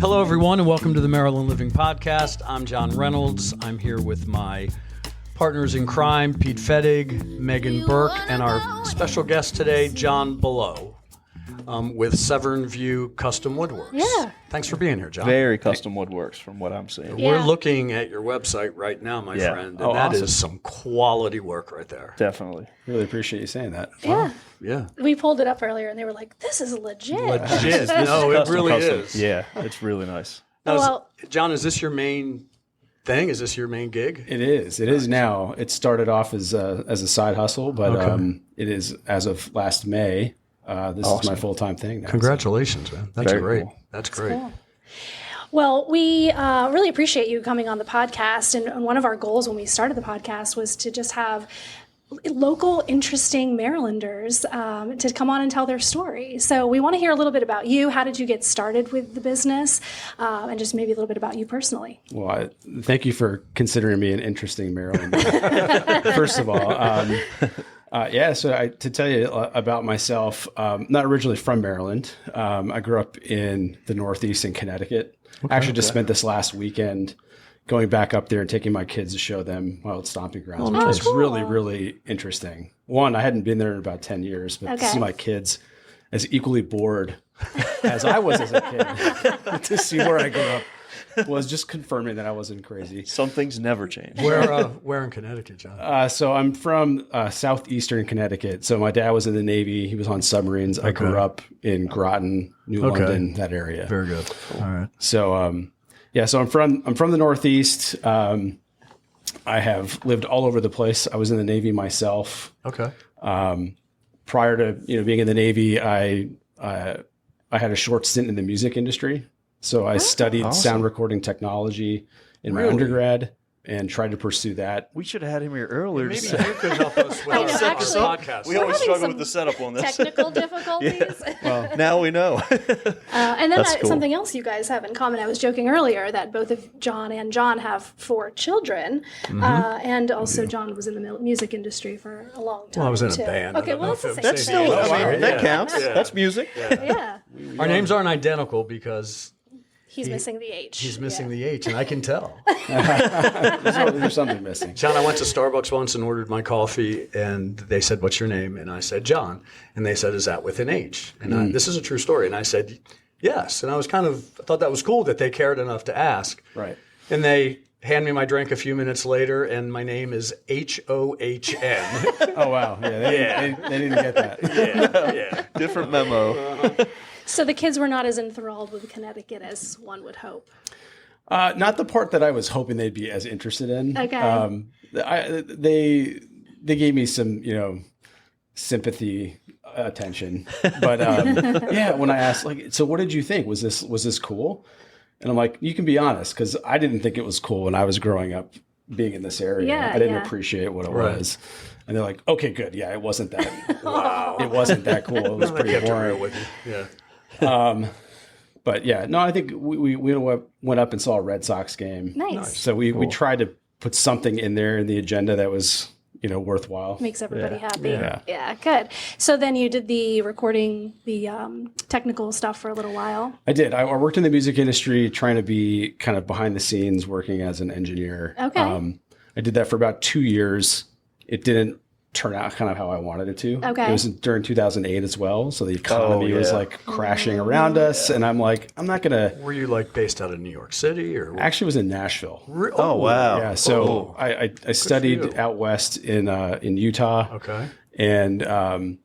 Hello, everyone, and welcome to the Maryland Living Podcast. I'm John Reynolds. I'm here with my partners in crime, Pete FETTIG, Megan Burke, and our special guest today, John Bullough, with Severn View Custom Woodworks. Yeah. Thanks for being here, John. Very custom woodworks from what I'm seeing. We're looking at your website right now, my friend, and that is some quality work right there. Definitely. Really appreciate you saying that. Yeah. Yeah. We pulled it up earlier and they were like, this is legit. Legit. No, it really is. Yeah, it's really nice. Now, John, is this your main thing? Is this your main gig? It is. It is now. It started off as a side hustle, but it is as of last May. This is my full-time thing now. Congratulations, man. That's Very great. cool. That's great. Cool. Well, we really appreciate you coming on the podcast. And one of our goals when we started the podcast was to just have local, interesting Marylanders to come on and tell their story. So we want to hear a little bit about you. How did you get started with the business? And just maybe a little bit about you personally. Well, thank you for considering me an interesting Marylander. First of all. So to tell you about myself, not originally from Maryland. I grew up in the Northeast in Connecticut. I actually just spent this last weekend going back up there and taking my kids to show them Wild Stomping Grounds, which was really, really interesting. One, I hadn't been there in about 10 years, but to see my kids as equally bored as I was as a kid, to see where I grew up, was just confirming that I wasn't crazy. Some things never change. Where in Connecticut, John? So I'm from southeastern Connecticut. So my dad was in the Navy. He was on submarines. I grew up in Groton, New London, that area. Very good. All right. So so I'm from the Northeast. I have lived all over the place. I was in the Navy myself. Okay. Prior to being in the Navy, I had a short stint in the music industry. So I studied sound recording technology in my undergrad and tried to pursue that. We should have had him here earlier. Maybe you could help us with this podcast. We always struggle with the setup on this. Technical difficulties. Well, now we know. And then That's cool. something else you guys have in common. I was joking earlier that both of John and John have 4 children. And also John was in the music industry for a long time. Well, I was in too. a band. Okay, well, that's the same That's thing. still, Yeah. that counts. That's music. Yeah. Our names aren't identical because He's missing the H. he's missing the H, and I can tell. There's something missing. John, I went to Starbucks once and ordered my coffee, and they said, "What's your name?" And I said, "John." And they said, "Is that with an H?" And this is a true story. And I said, "Yes." And I thought that was cool that they cared enough to ask. Right. And they hand me my drink a few minutes later, and my name is Hohn. Oh, wow. Yeah, they didn't get that. Yeah. Different memo. So the kids were not as enthralled with Connecticut as one would hope. Not the part that I was hoping they'd be as interested in. Okay. They gave me some, sympathy, attention. But when I asked, so what did you think? Was this cool? And I'm like, you can be honest, because I didn't think it was cool when I was growing up being in this area. Yeah, I didn't appreciate what it was. And they're like, okay, good. Yeah, it wasn't that. Wow. It wasn't that cool. It was pretty boring. With you. Yeah. But yeah, no, I think we went up and saw a Red Sox game. Nice. So we tried to put something in there in the agenda that was, worthwhile. Makes everybody happy. Yeah. Good. So then you did the recording, the technical stuff for a little while. I did. I worked in the music industry trying to be kind of behind the scenes working as an engineer. Okay. I did that for about 2 years. It didn't turn out kind of how I wanted it to. Okay. It was during 2008 as well. So the economy was crashing around us. And I'm like, I'm not going to. Were you based out of New York City or? Actually was in Nashville. Oh, wow. Yeah. So I studied out west in Utah. Okay. And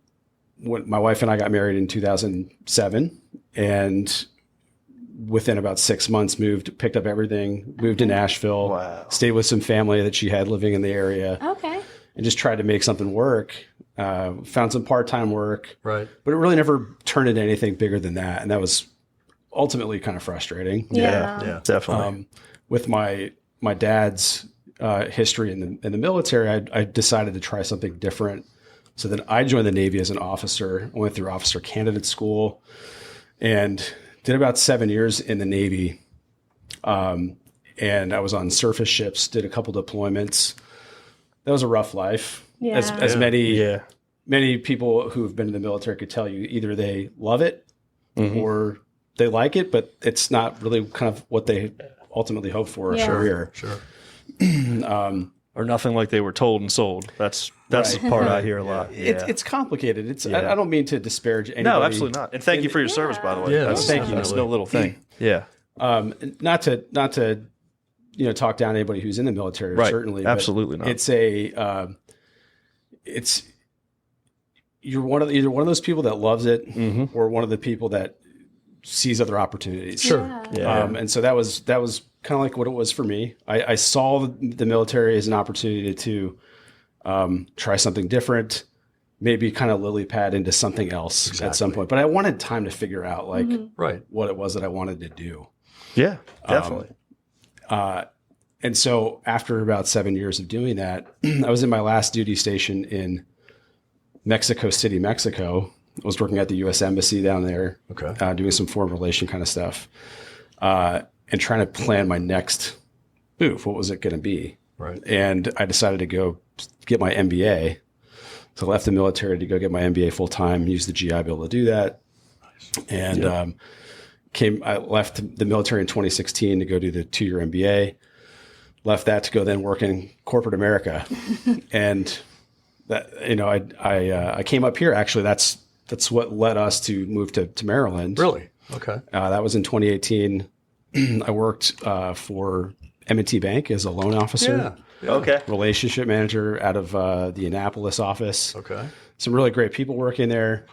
when my wife and I got married in 2007, and within about 6 months picked up everything, moved to Nashville. Wow. Stayed with some family that she had living in the area. Okay. And just tried to make something work. Found some part-time work. Right. But it really never turned into anything bigger than that. And that was ultimately kind of frustrating. Yeah, definitely. With my dad's history in the military, I decided to try something different. So then I joined the Navy as an officer. I went through officer candidate school and did about 7 years in the Navy. And I was on surface ships, did a couple deployments. That was a rough life. Yeah. As many people who have been in the military could tell you, either they love it or they like it, but it's not really kind of what they ultimately hope for a career. Sure. Or nothing like they were told and sold. That's the part I hear a lot. Yeah. It's complicated. I don't mean to disparage anybody. No, absolutely not. And thank you for your service, by the way. Yeah, thank you. That's no little thing. Yeah. Not to talk down anybody who's in the military. Right. Certainly, Absolutely but not. You're either one of those people that loves it, or one of the people that sees other opportunities. Sure. Yeah. And so that was kind of like what it was for me. I saw the military as an opportunity to try something different, maybe kind of lily pad into something else at some point. But I wanted time to figure out what it was that I wanted to do. Yeah, definitely. And so after about 7 years of doing that, I was in my last duty station in Mexico City, Mexico. I was working at the U.S. Embassy down there, doing some foreign relation kind of stuff, and trying to plan my next move. What was it going to be? Right. And I decided to go get my MBA. So I left the military to go get my MBA full time, use the GI Bill to do that. Nice. And I left the military in 2016 to go do the 2-year MBA. Left that to go then work in corporate America. And that, I came up here. Actually, that's what led us to move to Maryland. Really? Okay. That was in 2018. I worked for M&T Bank as a loan officer. Yeah. Okay. Relationship manager out of the Annapolis office. Okay. Some really great people working there.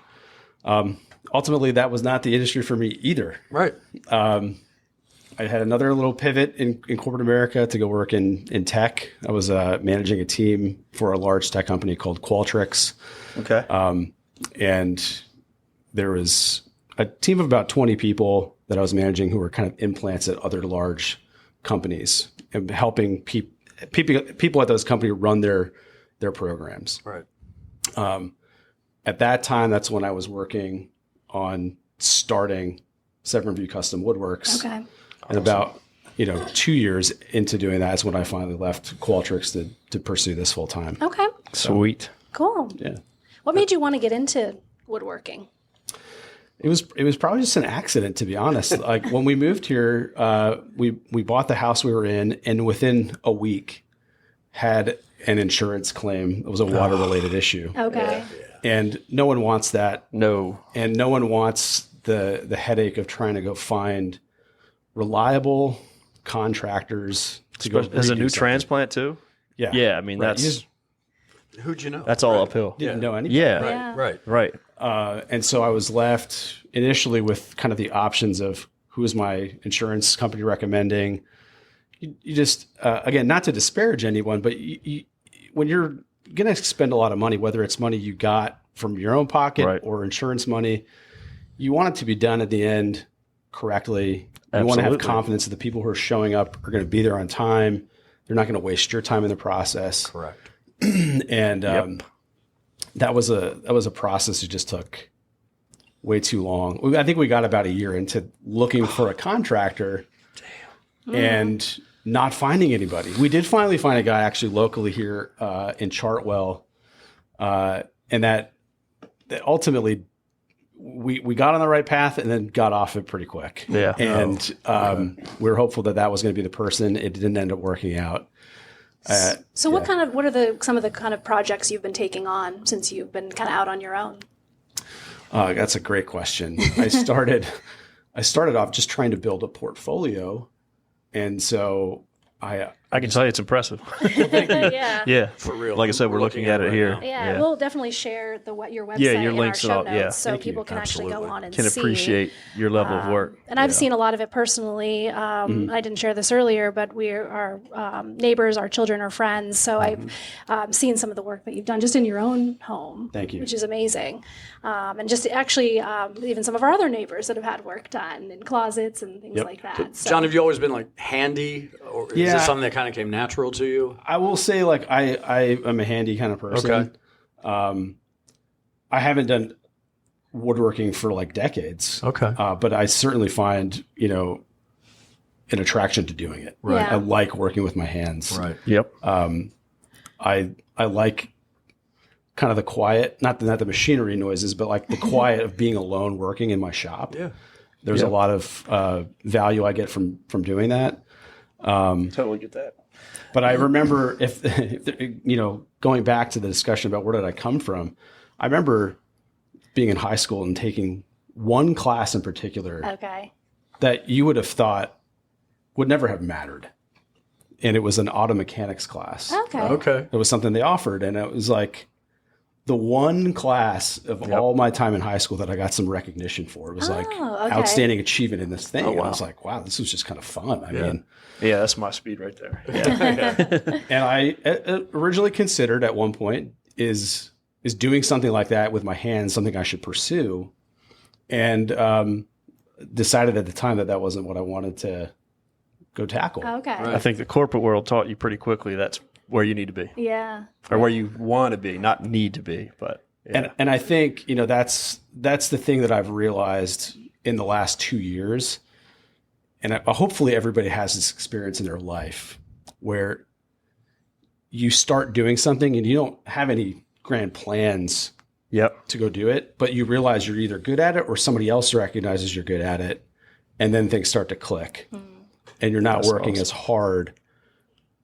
Ultimately, that was not the industry for me either. Right. I had another little pivot in corporate America to go work in tech. I was managing a team for a large tech company called Qualtrics. Okay. And there was a team of about 20 people that I was managing who were kind of implants at other large companies and helping people at those companies run their programs. Right. At that time, that's when I was working on starting 7Review Custom Woodworks. Okay. And about 2 years into doing that is when I finally left Qualtrics to pursue this full time. Okay. Sweet. Cool. Yeah. What made you want to get into woodworking? It was probably just an accident, to be honest. Like when we moved here, we bought the house we were in, and within a week had an insurance claim. It was a water related issue. Okay. And no one wants that. No. And no one wants the headache of trying to go find reliable contractors to go As a redo new something. transplant too? Yeah. Yeah, I mean, Right. Who'd you know? that's all uphill. Didn't know anything. Yeah. Right. Right. And so I was left initially with kind of the options of who is my insurance company recommending. You just, again, not to disparage anyone, but when you're going to spend a lot of money, whether it's money you got from your own pocket or insurance money, you want it to be done at the end correctly. You want to have confidence that the people who are showing up are going to be there on time. They're not going to waste your time in the process. Correct. And that was a process that just took way too long. I think we got about a year into looking for a contractor and not finding anybody. We did finally find a guy actually locally here in Chartwell, and that ultimately we got on the right path and then got off it pretty quick. Yeah. And we were hopeful that was going to be the person. It didn't end up working out. So what are some of the kind of projects you've been taking on since you've been kind of out on your own? That's a great question. I started off just trying to build a portfolio. And so I can tell you it's impressive. Yeah. Yeah. For real. Like I said, we're looking at it here. Yeah, we'll definitely share your website your in links our and show all. Yeah. notes so Thank you. people can actually go on and Can see. appreciate your level of work. And I've seen a lot of it personally. I didn't share this earlier, but we are neighbors, our children are friends. So I've seen some of the work that you've done just in your own home. Thank you. Which is amazing. And just actually even some of our other neighbors that have had work done in closets and things like that. So. John, have you always been like handy, or is this something that kind of came natural to you? I will say, like, I am a handy kind of person. Okay. I haven't done woodworking for like decades. Okay. But I certainly find, an attraction to doing it. Right. Yeah. I like working with my hands. Right. Yep. I like kind of the quiet, not the machinery noises, but like the quiet of being alone working in my shop. Yeah. There's a lot of value I get from doing that. Totally get that. But I remember if going back to the discussion about where did I come from, I remember being in high school and taking one class in particular that you would have thought would never have mattered. And it was an auto mechanics class. Okay. It was something they offered. And it was like the one class of all my time in high school that I got some recognition for. It was outstanding achievement in this thing. Oh, wow. And I was like, wow, this was just kind of fun. I mean, yeah, that's my speed right there. Yeah. and I originally considered at one point is doing something like that with my hands something I should pursue, and decided at the time that wasn't what I wanted to go tackle. Okay. Right. I think the corporate world taught you pretty quickly that's where you need to be. Yeah. Or where you want to be, not need to be. But And I think, that's the thing that I've realized in the last 2 years. And hopefully everybody has this experience in their life where you start doing something and you don't have any grand plans to go do it, but you realize you're either good at it or somebody else recognizes you're good at it. And then things start to click and you're not working as hard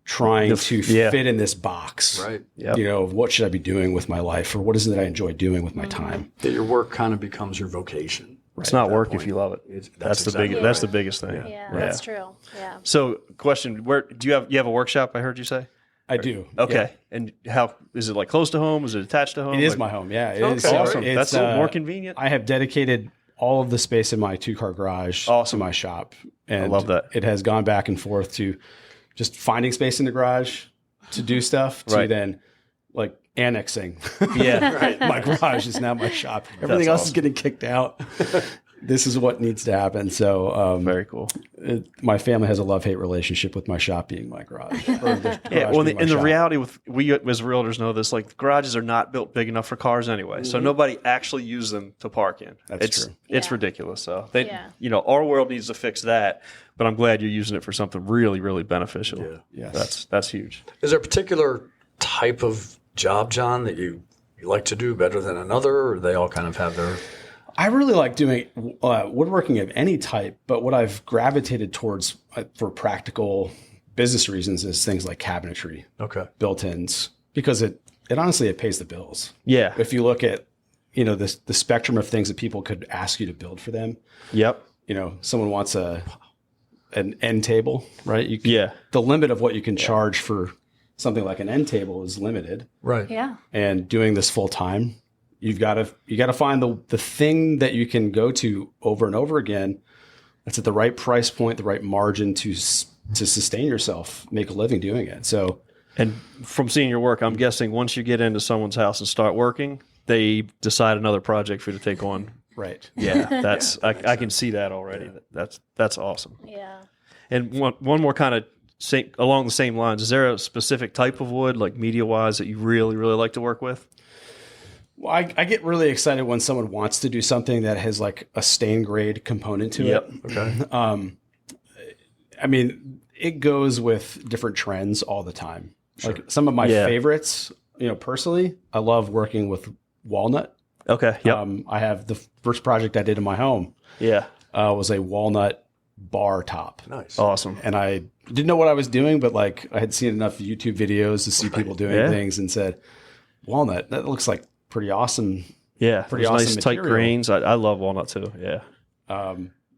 trying to fit in this box, Right. What should I be doing with my life, or what is it that I enjoy doing with my time? That your work kind of becomes your vocation. it's not work if you love it. That's the biggest thing. Yeah, that's true. Yeah. So, question: where do you have a workshop? I heard you say. I do. Okay, Yeah. and how is it? Like close to home? Is it attached to home? It is my home. Yeah, it is. Awesome. It's, That's a little more convenient. I have dedicated all of the space in my 2-car garage to my shop, and I love that. It has gone back and forth to just finding space in the garage to do stuff to then like annexing. My garage is now my shop. Everything else is getting kicked out. This is what needs to happen. So very cool. My family has a love-hate relationship with my shop being my garage. The reality with we as realtors know this, like garages are not built big enough for cars anyway, so nobody actually uses them to park in. That's true. It's ridiculous. So our world needs to fix that. But I'm glad you're using it for something really, really beneficial. Yeah. Yes. That's huge. Is there a particular type of job, John, that you like to do better than another, or they all kind of have their... I really like doing woodworking of any type, but what I've gravitated towards for practical business reasons is things like cabinetry, built-ins, because it honestly pays the bills. Yeah. If you look at the spectrum of things that people could ask you to build for them. Yep. Someone wants an end table, right? The limit of what you can charge for something like an end table is limited. Right. Yeah. And doing this full time, you got to find the thing that you can go to over and over again. That's at the right price point, the right margin to sustain yourself, make a living doing it. So, and from seeing your work, I'm guessing once you get into someone's house and start working, they decide another project for you to take on. Right. Yeah. That's I can see that already. Yeah. That's awesome. Yeah. And one more kind of along the same lines. Is there a specific type of wood, like media wise, that you really, really like to work with? Well, I get really excited when someone wants to do something that has like a stain grade component to it. Okay. I mean, it goes with different trends all the time. Sure. Like some of my favorites, personally, I love working with walnut. Okay. Yep. I have the first project I did in my home. Yeah. Was a walnut bar top. Nice. Awesome. And I didn't know what I was doing, but like I had seen enough YouTube videos to see people doing things and said, walnut, that looks like pretty awesome. Yeah. Pretty awesome nice material. Tight grains. I love walnut too. Yeah.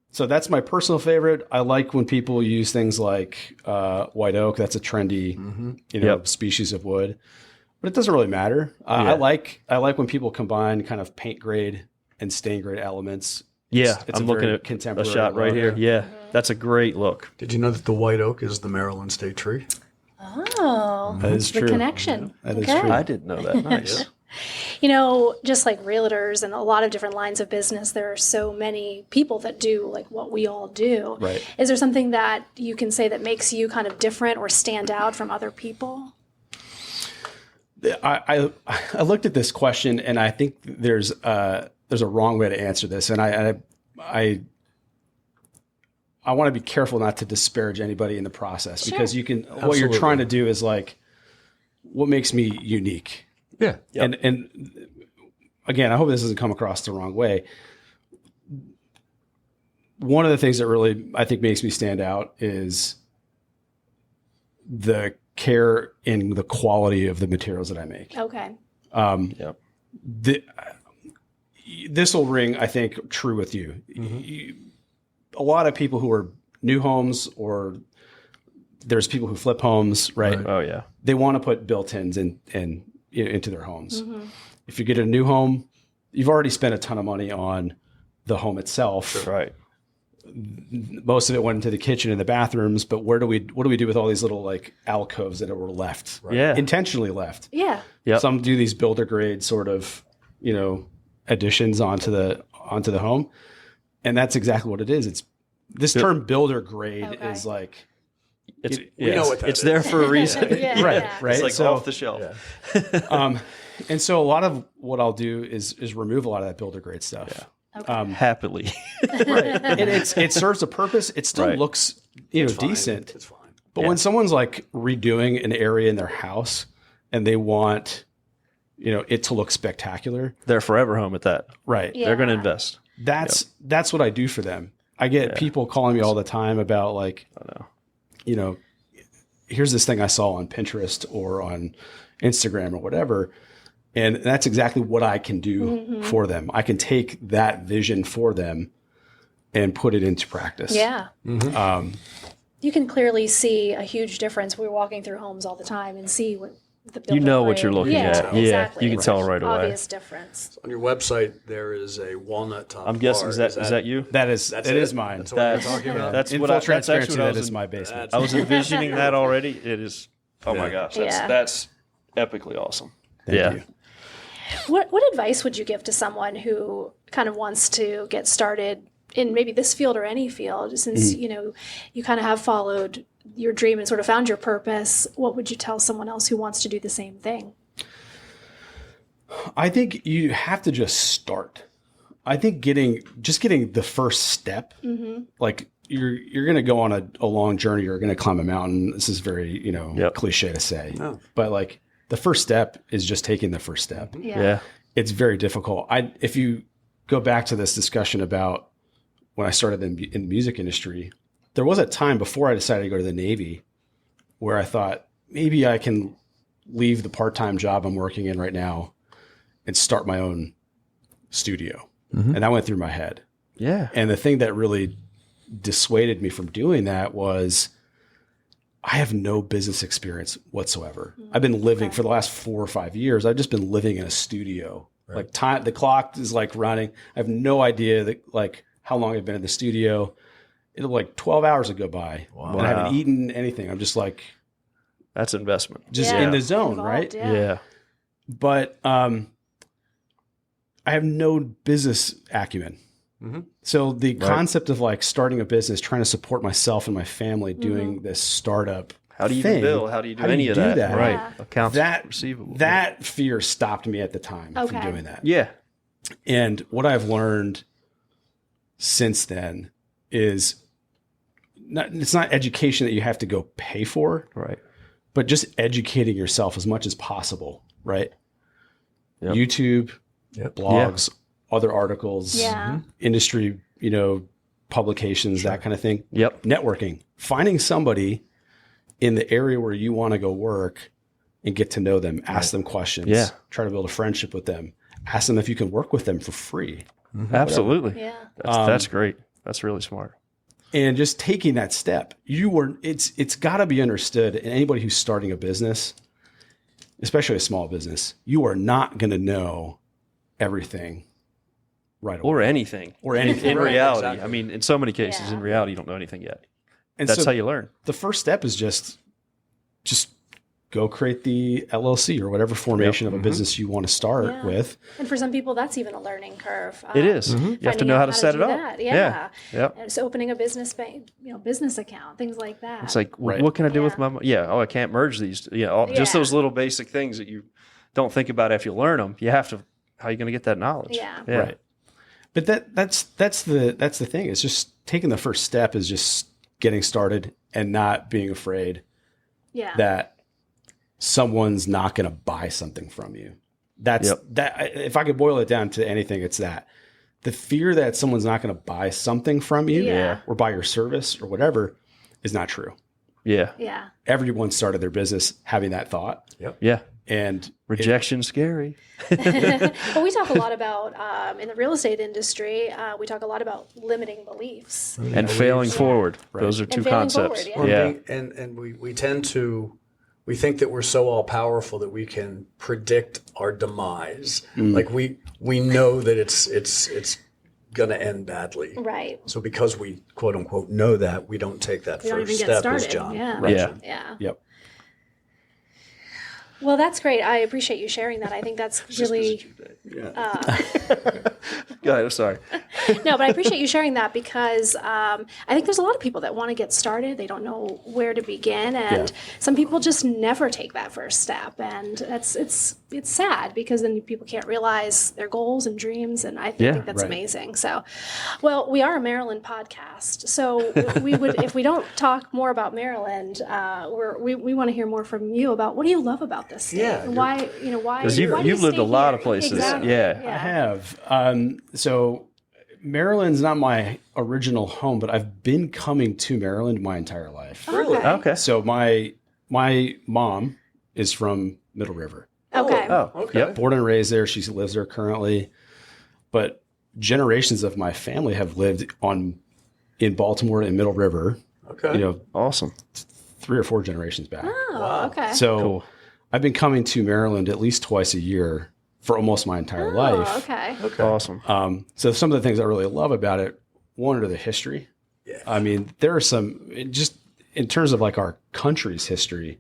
So that's my personal favorite. I like when people use things like white oak. That's a trendy, species of wood. But it doesn't really matter. I like when people combine kind of paint grade and stain grade elements. Yeah, it's I'm looking at contemporary a shot right here. Yeah, that's a great look. Did you know that the white oak is the Maryland state tree? Oh, that is the true. connection. That is true. I didn't know that. Nice. Just like realtors and a lot of different lines of business, there are so many people that do like what we all do. Right. Is there something that you can say that makes you kind of different or stand out from other people? I looked at this question and I think there's a wrong way to answer this, and I want to be careful not to disparage anybody in the process because you can. Absolutely. What you're trying to do is like, what makes me unique? Yeah. Yep. And again, I hope this doesn't come across the wrong way. one of the things that really I think makes me stand out is the care in the quality of the materials that I make. Okay. Yep. This will ring, I think, true with you. A lot of people who are new homes, or there's people who flip homes, right? Oh yeah. They want to put built-ins into their homes. If you get a new home, you've already spent a ton of money on the home itself. Right. Most of it went into the kitchen and the bathrooms, but what do we do with all these little like alcoves that were left? Right? Yeah. Intentionally left. Yeah. Yep. Some do these builder grade sort of, additions onto the home. And that's exactly what it is. It's this term builder grade is like, we know what that it's is. there for a reason. right. It's like So, off the shelf. and so a lot of what I'll do is remove a lot of that builder grade stuff. Yeah. Okay. Happily. Right. And it serves a purpose. It still Right. looks, decent. It's fine. But when someone's like redoing an area in their house and they want, it to look spectacular, They're forever home at that. right? Yeah. They're going to invest. That's what I do for them. I get people calling me all the time about like, here's this thing I saw on Pinterest or on Instagram or whatever. And that's exactly what I can do for them. I can take that vision for them and put it into practice. Yeah. You can clearly see a huge difference. We're walking through homes all the time and see what the builder You know what grade- you're looking at. Yeah, exactly. you can tell right away. Obvious difference. On your website, there is a walnut top. I'm guessing bar. is that you? That is mine. That's what you're talking about. That's In what full that's transparency, actually what I that was is my basement. I was envisioning that already. It is. Oh my Yeah. gosh, Yeah. that's epically awesome. Thank you. What advice would you give to someone who kind of wants to get started in maybe this field or any field, since you kind of have followed your dream and sort of found your purpose? What would you tell someone else who wants to do the same thing? I think you have to just start. I think getting the first step, like you're going to go on a long journey. You're going to climb a mountain. This is very, cliche to say, but like the first step is just taking the first step. Yeah. It's very difficult. If you go back to this discussion about when I started in the music industry, there was a time before I decided to go to the Navy where I thought maybe I can leave the part-time job I'm working in right now and start my own studio. And that went through my head. Yeah. And the thing that really dissuaded me from doing that was I have no business experience whatsoever. I've been living for the last 4 or 5 years. I've just been living in a studio. Like the clock is like running. I have no idea how long I've been in the studio. It'll like 12 hours will go by and I haven't eaten anything. I'm just like, That's investment. just in the zone. Right. Yeah. But, I have no business acumen. So the concept of like starting a business, trying to support myself and my family doing this startup. How do you thing, even bill? How do you do how any of that? that? Right. Yeah. Accounts That receivable. that fear stopped me at the time from Okay. doing that. Yeah. And what I've learned since then is it's not education that you have to go pay for, Right. but just educating yourself as much as possible, right? Yep. YouTube, blogs, other articles, Yeah. industry, publications, that kind of thing. Yep. Networking, finding somebody in the area where you want to go work and get to know them, ask them questions, Yeah. try to build a friendship with them, ask them if you can work with them for free. Absolutely. Yeah. That's great. That's really smart. And just taking that step, it's got to be understood. And anybody who's starting a business, especially a small business, you are not going to know everything right away. Or anything. In Right. reality. Exactly. I mean, in so many cases, Yeah. in reality, you don't know anything yet. And That's so how you learn. the first step is just go create the LLC or whatever formation of a business you want to start Yeah. with. And for some people, that's even a learning curve. It is. You have to finding know out how to set it do up. that. Yeah. Yep. And so opening a business account, things like that. It's like, Right. what can I do with Yeah. my money? Yeah. Oh, I can't merge these. Yeah. Just Yeah. those little basic things that you don't think about if you learn them. You have to. How are you going to get that knowledge? Yeah. Right. But that's the thing. It's just taking the first step is just getting started and not being afraid yeah. that someone's not going to buy something from you. That's Yep. that. If I could boil it down to anything, it's that the fear that someone's not going to buy something from you or buy your service or whatever is not true. Yeah. Yeah. Everyone started their business having that thought. Yep. Yeah. And rejection's scary. Well, we talk a lot about, in the real estate industry, we talk a lot about limiting beliefs. And failing forward. Right. Those are two failing concepts. forward, And we tend to, we think that we're so all powerful that we can predict our demise. Like we know that it's going to end badly. Right. So because we quote unquote know that, we don't take that We don't first even get step, as started. John Yeah. mentioned. Yeah. Yep. Well, that's great. I appreciate you sharing that. I think that's really. Go ahead. Sorry. No, but I appreciate you sharing that because I think there's a lot of people that want to get started. They don't know where to begin, and some people just never take that first step, and it's sad because then people can't realize their goals and dreams, and I think that's amazing. So, well, we are a Maryland podcast, so we would if we don't talk more about Maryland, we want to hear more from you about what do you love about this state? Yeah, and why Because why do you you've lived stay a lot here? of places. Exactly. Yeah. I have. So Maryland's not my original home, but I've been coming to Maryland my entire life. Really? Okay. So my mom is from Middle River. Okay. Oh, Okay. Yep. Born and raised there. She lives there currently. But generations of my family have lived in Baltimore and Middle River, Okay. Awesome. 3 or 4 generations back. Oh, Wow. okay. So Cool. I've been coming to Maryland at least twice a year for almost my entire Oh, life. okay. Okay. Awesome. So some of the things I really love about it, one are the history. Yeah. I mean, there are some, just in terms of like our country's history,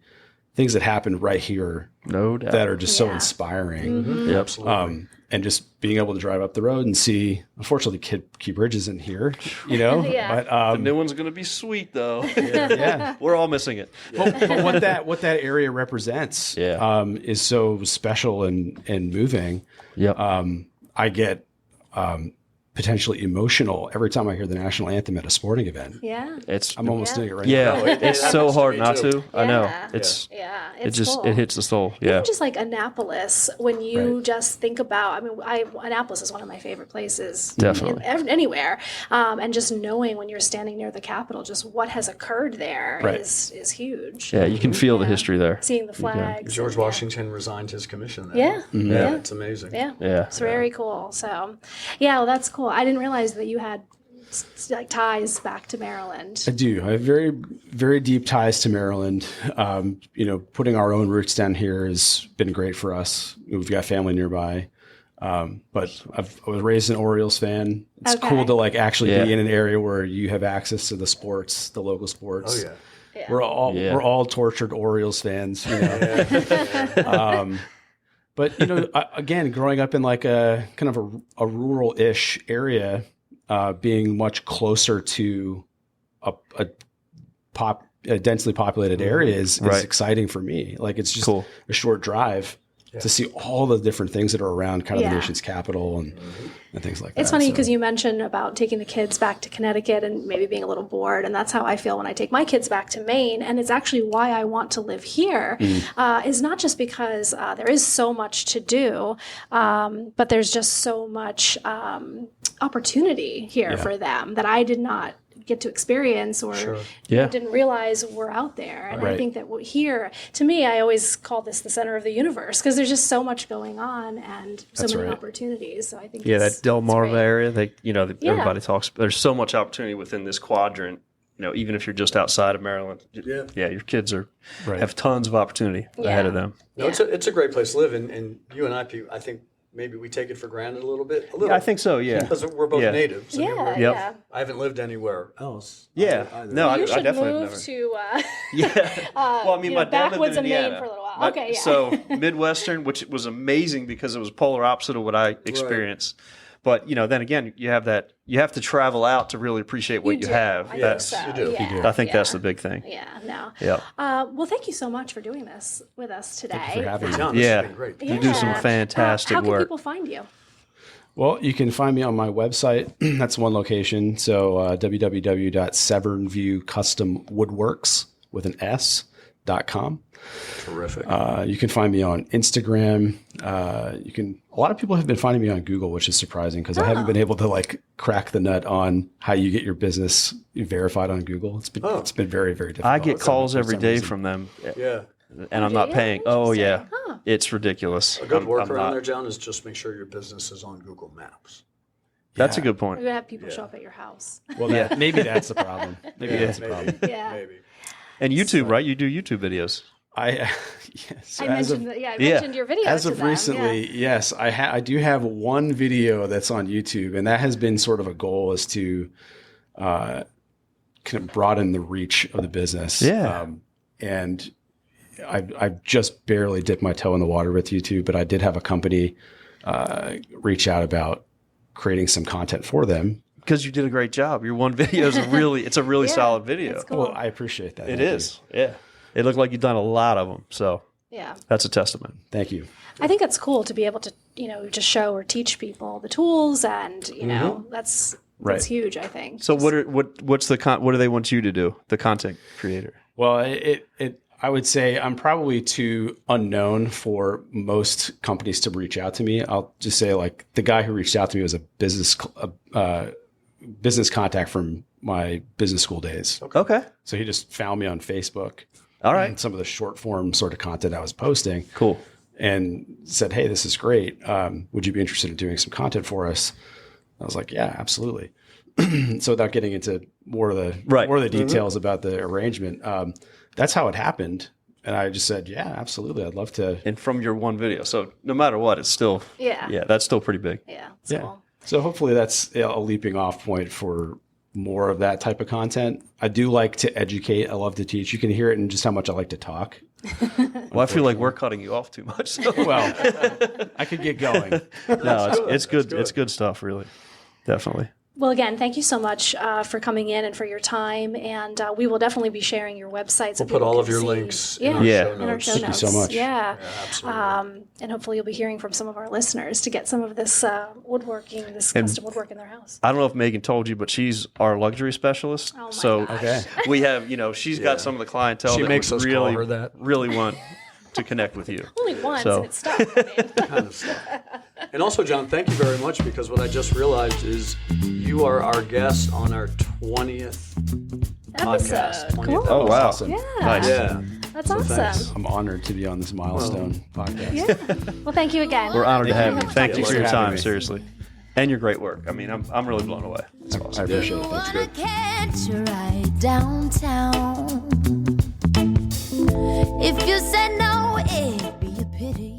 things that happened right here No doubt. that are just so Yeah. inspiring. Mm-hmm. Yep. Absolutely. And just being able to drive up the road and see, unfortunately, Key Bridge isn't here, Yeah. but The new one's going to be sweet, though. yeah. We're all missing it. But what that area represents is so special and moving. Yep. I get potentially emotional every time I hear the national anthem at a sporting event. Yeah. I'm almost doing it right Yeah, now. No, it it's so happens to hard me not too. to. I know. Yeah. It's Yeah. it It's just cool. it hits the soul. Yeah. Even just like Annapolis, when you Right. just think about, Annapolis is one of my favorite places. Definitely. Anywhere. And just knowing when you're standing near the Capitol, just what has occurred there Right. is huge. Yeah, you can feel the history there. Seeing the flags. George and- Washington resigned his commission there. Yeah. Yeah, Yeah. it's amazing. Yeah. Yeah. It's very cool. So, yeah, well, that's cool. I didn't realize that you had like ties back to Maryland. I do. I have very, very deep ties to Maryland. Putting our own roots down here has been great for us. We've got family nearby. But I was raised an Orioles fan. It's Okay. cool to like actually Yeah. be in an area where you have access to the sports, the local sports. Oh, yeah. Yeah. We're all tortured Orioles fans. But again, growing up in like a kind of a rural-ish area, being much closer to a densely populated area is Right. exciting for me. Like it's just Cool. a short drive to see all the different things that are around kind of Yeah. the nation's capital and things like that. It's funny So- because you mentioned about taking the kids back to Connecticut and maybe being a little bored, and that's how I feel when I take my kids back to Maine. And it's actually why I want to live here. Is not just because there is so much to do, but there's just so much opportunity here for them that I did not get to experience or Yeah. didn't realize were out there. And I Right. think that here, to me, I always call this the center of the universe because there's just so much going on and so That's many right. opportunities. So I think Yeah, it's- that Del it's Marva great. area, everybody talks. There's so much opportunity within this quadrant. Even if you're just outside of Maryland, Yeah. your kids Right. have tons of opportunity ahead of them. No, it's a great place to live, and you and I think maybe we take it for granted a little bit. A little. I think so. Yeah. because we're both Yeah. natives. I mean, Yeah, Yep. yeah. I haven't lived anywhere else. Yeah. either. No, I You should definitely have move never. to Yeah. Well, I mean, my dad backwoods lived in of Maine Indiana. for a little while. Okay, yeah. So Midwestern, which was amazing because it was polar opposite of what I experienced. But then again, you have to travel out to really appreciate what you do. have. I think That's so. you do. Yeah. You do. I think that's the big thing. Yeah, no. Yeah. Well, thank you so much for doing this with us today. for having me. John, this Yeah. has been great. You do some Yeah. fantastic How can work. people find you? Well, you can find me on my website. That's one location. So www.severnviewcustomwoodworks with an JohnBullough.com. Terrific. You can find me on Instagram. A lot of people have been finding me on Google, which is surprising because I haven't been able to like crack the nut on how you get your business verified on Google. It's been very, very difficult. I get calls every day from them. Yeah. And I'm not paying. Oh, yeah. It's ridiculous. A good workaround there, John, is just make sure your business is on Google Maps. That's a good point. You're going to have people show up at your house. Well, maybe that's the problem. Maybe that's the problem. Yeah. Maybe. And YouTube, right? You do YouTube videos. I mentioned your video. As of recently, yes, I do have one video that's on YouTube, and that has been sort of a goal, is to kind of broaden the reach of the business. Yeah. And I've just barely dipped my toe in the water with YouTube, but I did have a company reach out about creating some content for them. Because you did a great job. Your one video is it's a really solid video. Cool. Well, I appreciate that. It is. Yeah. It looked like you've done a lot of them. So that's a testament. Thank you. I think it's cool to be able to, just show or teach people the tools, and that's huge, I think. So what do they want you to do? The content creator. Well, I would say I'm probably too unknown for most companies to reach out to me. I'll just say, like, the guy who reached out to me was a business contact from my business school days. Okay. So he just found me on Facebook. All right. And some of the short form sort of content I was posting. Cool. And said, "Hey, this is great. Would you be interested in doing some content for us?" I was like, "Yeah, absolutely." So without getting into more of the details about the arrangement, that's how it happened. And I just said, "Yeah, absolutely. I'd love to." And from your one video. So no matter what, it's still, that's still pretty big. Yeah. That's cool. So hopefully that's a leaping off point for more of that type of content. I do like to educate. I love to teach. You can hear it in just how much I like to talk. Well, I feel like we're cutting you off too much. So. Well, I could get going. No, it's good. It's good stuff, really. Definitely. Well, again, thank you so much for coming in and for your time. And we will definitely be sharing your website. We'll put all of your links in our show notes. In our show Thank notes. you so much. Yeah. Absolutely. And hopefully you'll be hearing from some of our listeners to get some of this woodworking, this custom woodwork in their house. I don't know if Megan told you, but she's our luxury specialist. Oh, my so gosh. we have, she's got some of the clientele She that makes would us really, call her that. really want to connect with you. Only once, So- and it's stuck. I mean. Kind of stuff. And also, John, thank you very much, because what I just realized is you are our guest on our 20th podcast. 20th Cool. Oh, wow. Awesome. Yeah. Nice. Yeah. That's So awesome. thanks. I'm honored to be on this milestone podcast. Yeah. Well, thank you again. We're honored to have you. Thank you Thanks for for your having time, me. seriously. And your great work. I mean, I'm really blown away. It's I awesome. appreciate it. That's good. Catch you right downtown. If you said no, it'd be a pity.